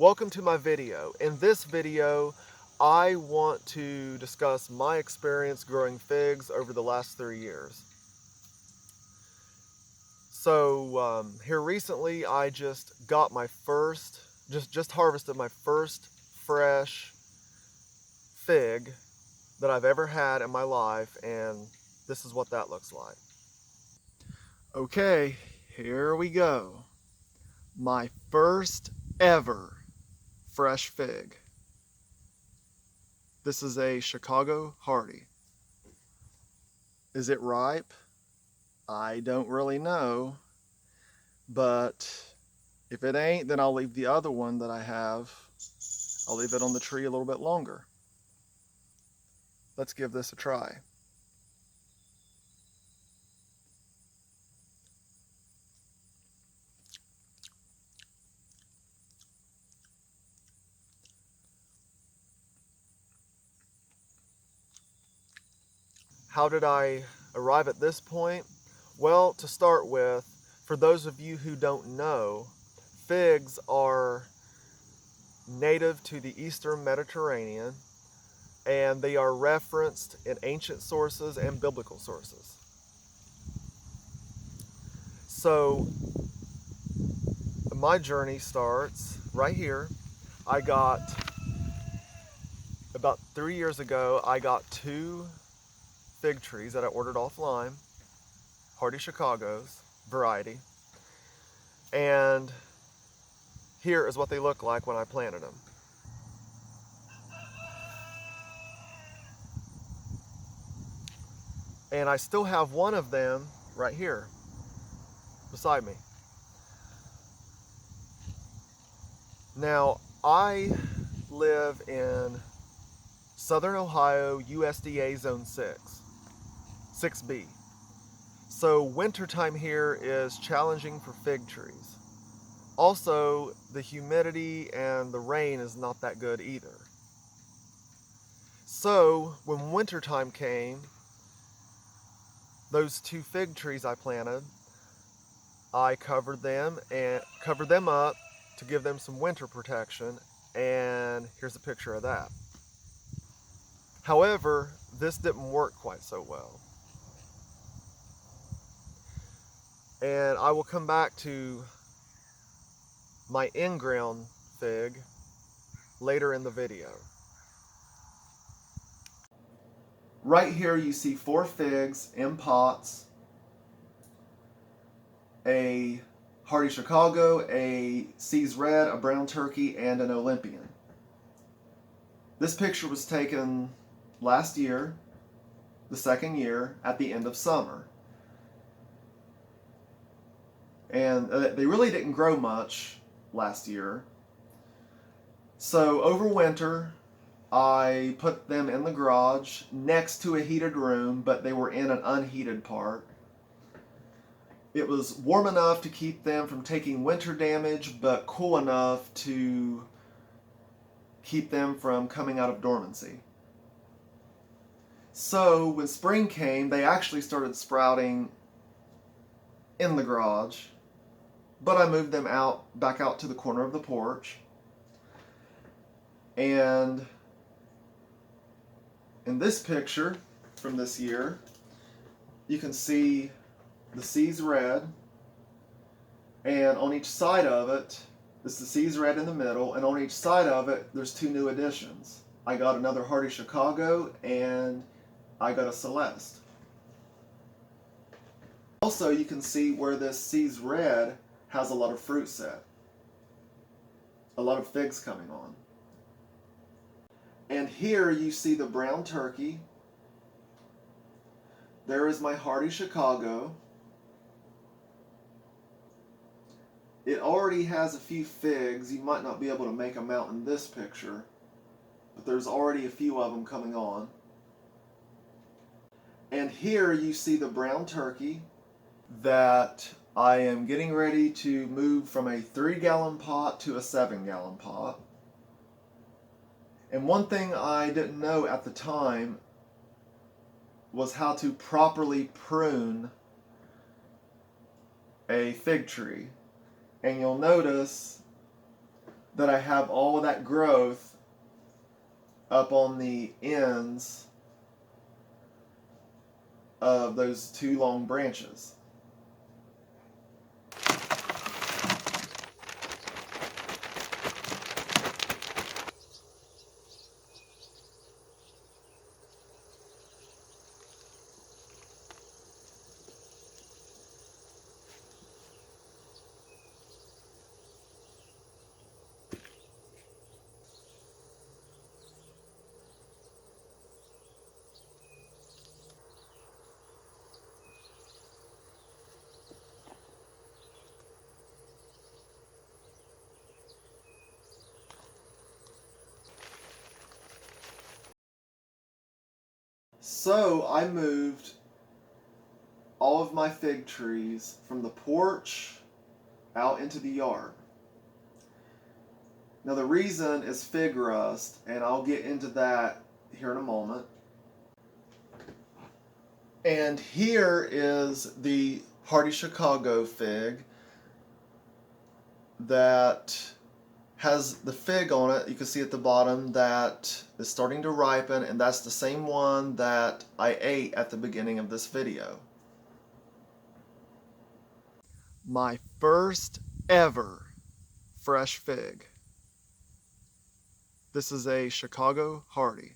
Welcome to my video. In this video, I want to discuss my experience growing figs over the last 3 years. So here recently, I just got my first, just harvested my first fresh fig that I've ever had in my life, and this is what that looks like. Okay, here we go. My first ever fresh fig. This is a Chicago Hardy. Is it ripe? I don't really know, but if it ain't, then I'll leave the other one that I have. I'll leave it on the tree a little bit longer. Let's give this a try. How did I arrive at this point? Well, to start with, for those of you who don't know, figs are native to the Eastern Mediterranean, and they are referenced in ancient sources and biblical sources. So my journey starts right here. About 3 years ago, I got 2 fig trees that I ordered offline, Hardy Chicago's variety, and here is what they look like when I planted them. And I still have one of them right here beside me. Now, I live in Southern Ohio, USDA Zone 6B. So wintertime here is challenging for fig trees. Also, the humidity and the rain is not that good either. So when wintertime came, those 2 fig trees I planted, I covered them up to give them some winter protection, and here's a picture of that. However, this didn't work quite so well. And I will come back to my in-ground fig later in the video. Right here you see 4 figs in pots, a Hardy Chicago, a C's Red, a Brown Turkey, and an Olympian. This picture was taken last year, the second year, at the end of summer. And they really didn't grow much last year. So over winter, I put them in the garage next to a heated room, but they were in an unheated part. It was warm enough to keep them from taking winter damage, but cool enough to keep them from coming out of dormancy. So when spring came, they actually started sprouting in the garage, but I moved them back out to the corner of the porch. And in this picture from this year, you can see the C's Red, and on each side of it, this is the C's Red in the middle, and on each side of it, there's 2 new additions. I got another Hardy Chicago, and I got a Celeste. Also, you can see where this C's Red has a lot of fruit set. A lot of figs coming on. And here you see the Brown Turkey. There is my Hardy Chicago. It already has a few figs. You might not be able to make them out in this picture, but there's already a few of them coming on. And here you see the Brown Turkey that I am getting ready to move from a 3-gallon pot to a 7-gallon pot. And one thing I didn't know at the time was how to properly prune a fig tree. And you'll notice that I have all of that growth up on the ends of those two long branches. So I moved all of my fig trees from the porch out into the yard. Now the reason is fig rust, and I'll get into that here in a moment. And here is the hardy Chicago fig that has the fig on it. You can see at the bottom that is starting to ripen, and that's the same one that I ate at the beginning of this video. My first ever fresh fig. This is a Chicago Hardy.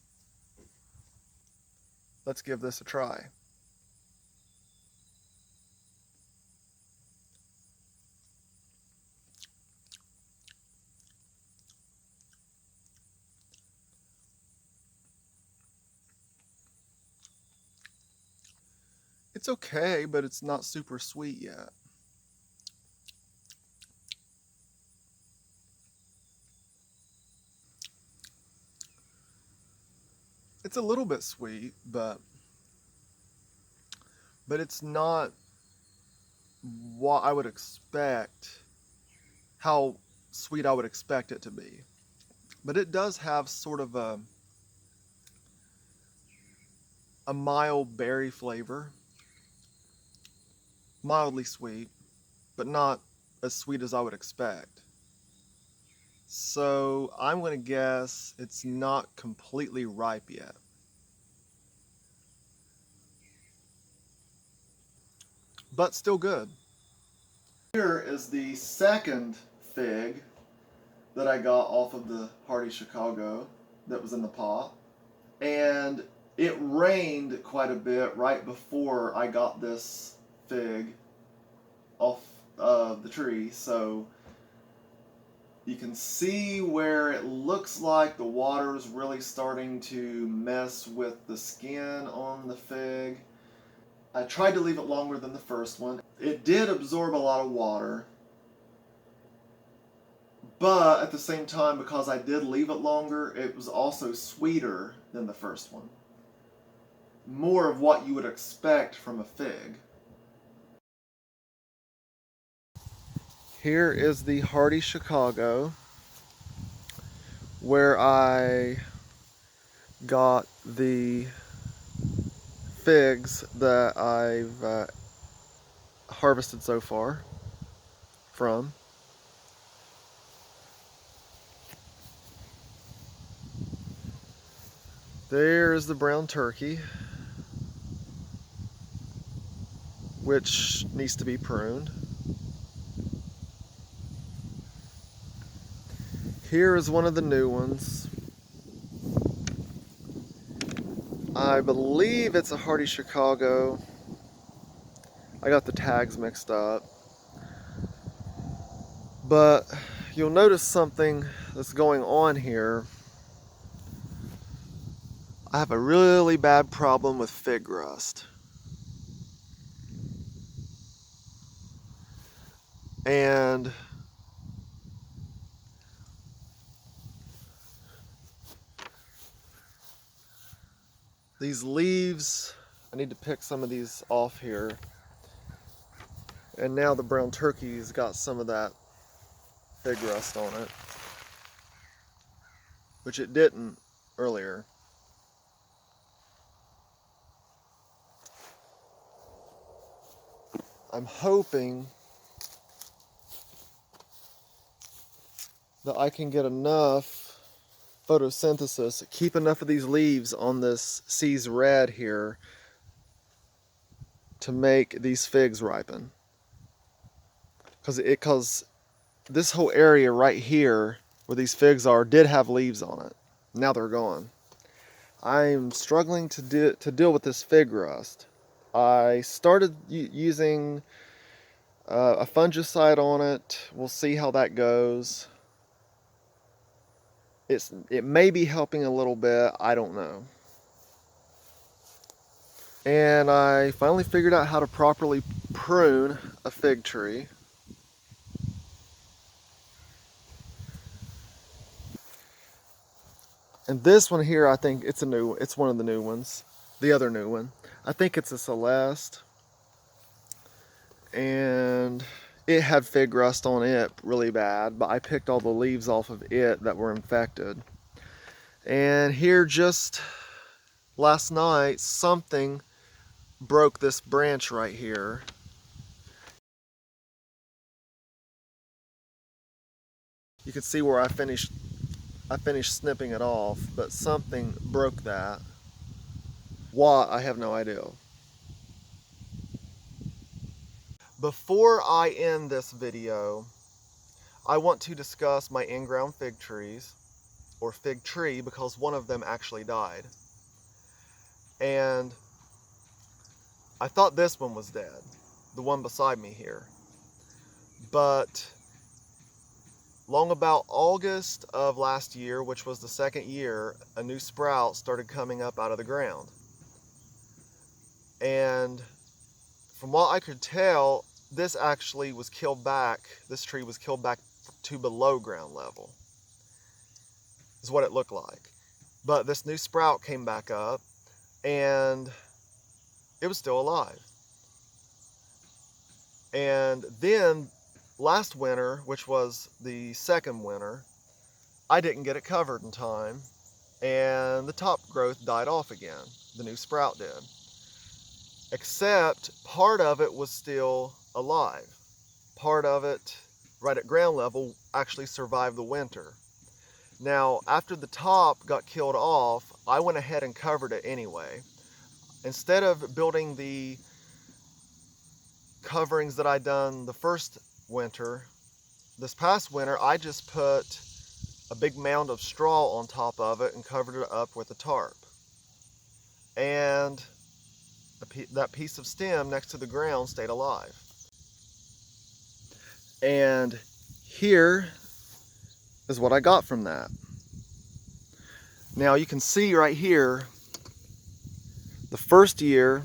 Let's give this a try. It's okay, but it's not super sweet yet. It's a little bit sweet, but it's not what I would expect, how sweet I would expect it to be. But it does have sort of a mild berry flavor, mildly sweet, but not as sweet as I would expect. So I'm going to guess it's not completely ripe yet. But still good. Here is the second fig that I got off of the Hardy Chicago that was in the pot. And it rained quite a bit right before I got this fig off of the tree, so you can see where it looks like the water is really starting to mess with the skin on the fig. I tried to leave it longer than the first one. It did absorb a lot of water, but at the same time, because I did leave it longer, it was also sweeter than the first one. More of what you would expect from a fig. Here is the Hardy Chicago, where I got the figs that I've harvested so far from. There's the brown turkey, which needs to be pruned. Here is one of the new ones. I believe it's a Hardy Chicago. I got the tags mixed up. But you'll notice something that's going on here. I have a really bad problem with fig rust. And these leaves, I need to pick some of these off here. And now the brown turkey's got some of that fig rust on it, which it didn't earlier. I'm hoping that I can get enough photosynthesis, keep enough of these leaves on this C's red here to make these figs ripen. Because this whole area right here where these figs are did have leaves on it. Now they're gone. I'm struggling to deal with this fig rust. I started using a fungicide on it. We'll see how that goes. It may be helping a little bit. I don't know. And I finally figured out how to properly prune a fig tree. And this one here, I think it's one of the new ones. The other new one. I think it's a Celeste. And it had fig rust on it really bad, but I picked all the leaves off of it that were infected. And here just last night, something broke this branch right here. You can see where I finished snipping it off, but something broke that. Why, I have no idea. Before I end this video, I want to discuss my in-ground fig trees, or fig tree, because one of them actually died. And I thought this one was dead, the one beside me here. But long about August of last year, which was the second year, a new sprout started coming up out of the ground. And from what I could tell, this actually was killed back, this tree was killed back to below ground level, is what it looked like. But this new sprout came back up, and it was still alive. And then last winter, which was the second winter, I didn't get it covered in time, and the top growth died off again. The new sprout did. Except part of it was still alive. Part of it, right at ground level, actually survived the winter. Now, after the top got killed off, I went ahead and covered it anyway. Instead of building the coverings that I done the first winter, this past winter, I just put a big mound of straw on top of it and covered it up with a tarp. And that piece of stem next to the ground stayed alive. And here is what I got from that. Now you can see right here, the first year,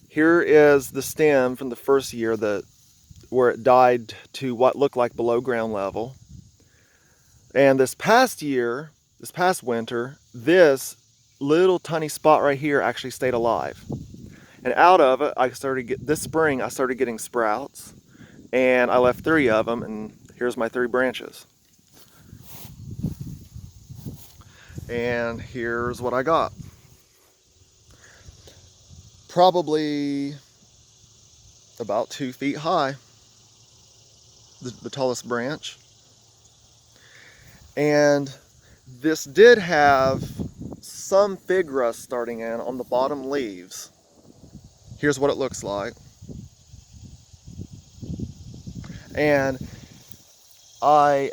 here is the stem from the first year where it died to what looked like below ground level. And this past year, this past winter, this little tiny spot right here actually stayed alive. And out of it, this spring, I started getting sprouts, and I left 3 of them, and here's my 3 branches. And here's what I got. Probably about 2 feet high, the tallest branch. And this did have some fig rust starting in on the bottom leaves. Here's what it looks like. And I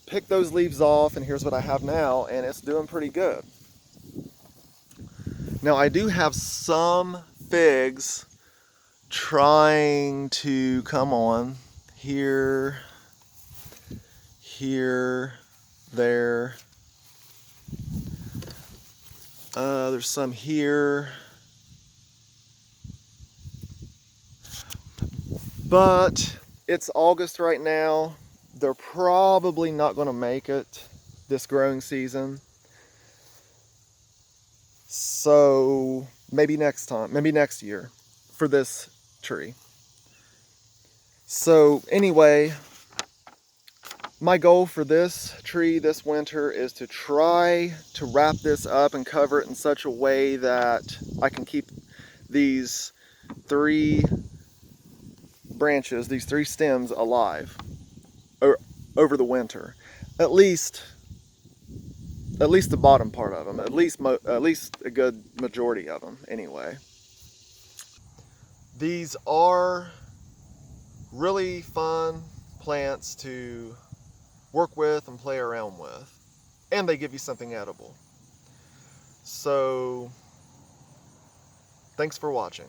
picked those leaves off, and here's what I have now, and it's doing pretty good. Now I do have some figs trying to come on here, there. There's some here. But it's August right now. They're probably not going to make it this growing season. So maybe next year for this tree. So anyway, my goal for this tree this winter is to try to wrap this up and cover it in such a way that I can keep these 3 branches, these 3 stems alive over the winter. at least the bottom part of them, at least a good majority of them anyway. These are really fun plants to work with and play around with, and they give you something edible. So, thanks for watching.